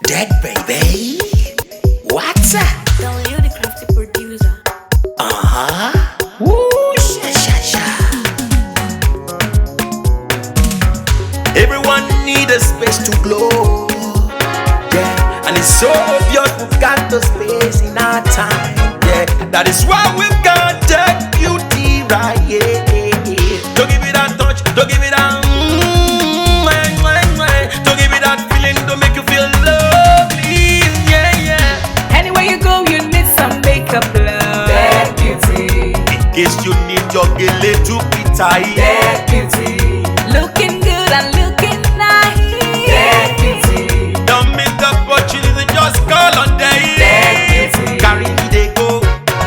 Dead baby. What's up? Don't you the crafty producer? Woo, sha sha sha. Everyone need a space to glow. Yeah, and it's so obvious we've got the space in our time. Yeah, that is why we've got that beauty right here. Don't give it that touch, don't give it that don't give it that feeling, don't make you feel lovely. Yeah, yeah. Anywhere you go, you need some makeup, love. That beauty. In case you need your gele to be tight. That beauty. Looking good and looking nice. That beauty. Don't miss the opportunity, just call on day. That beauty. Carry me they go,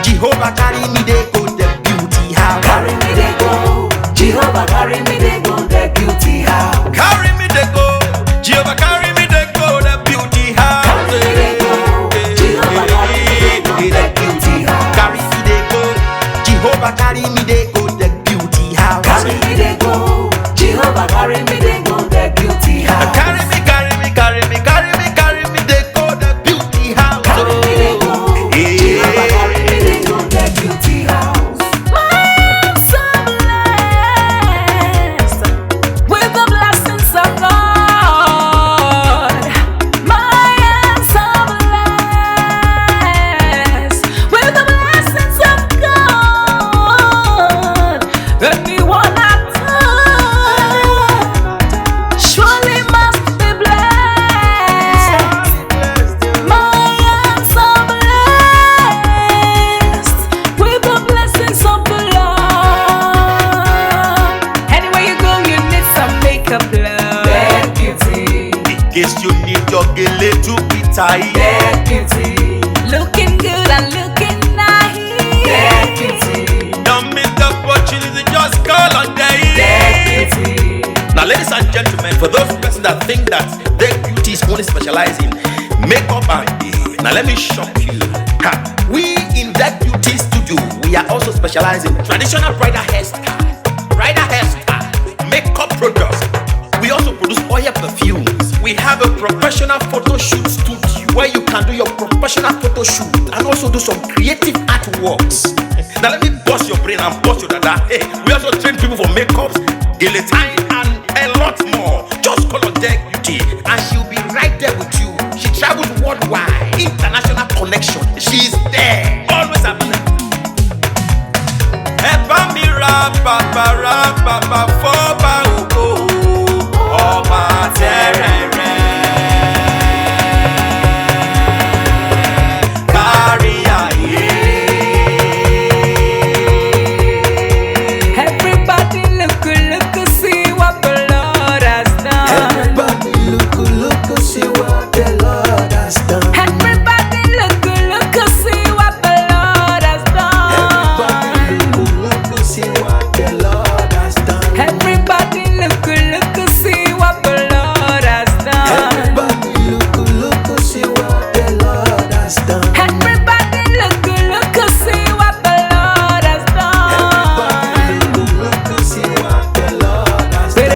Jehovah carry me they go, the beauty house. Carry me they go, Jehovah carry me they go, the beauty house. Carry me they go, Jehovah carry me they go, the beauty house. Carry me they go, Jehovah carry me they go, the beauty house. Carry me they go, Jehovah carry me they go, the beauty house. Carry me they go, Jehovah carry me they go, the beauty house. Carry me, carry me, carry me, carry me, carry me they go, the beauty house. Carry me they go, Jehovah carry me they go, the beauty house. I'm so blessed with the blessings of God. I'm so blessed with the blessings of God. Anyone I touch surely must be blessed. I am so blessed with the blessings of the Lord. Anywhere you go, you need some makeup, love. That beauty. In case you need your gele to be tight. That beauty. Looking good and looking nice. That beauty. Don't miss the opportunity, just call on day. That beauty. Now, ladies and gentlemen, for those persons that think that their beauty is only specialized in makeup and hair, now let me shock you. Ha, we in that beauty studio, we are also specialized in traditional bridal hairstyle, makeup products. We also produce oil perfumes. We have a professional photo shoot studio where you can do your professional photo shoot and also do some creative artworks. Now let me bust your brain and bust your dada. Hey, we also train people for makeups, gele time, and a lot more. Just call on Deck Beauty and she'll be right there with you. She travels worldwide, international connection. She's there, always available. Eba mi ra ba ba for ba.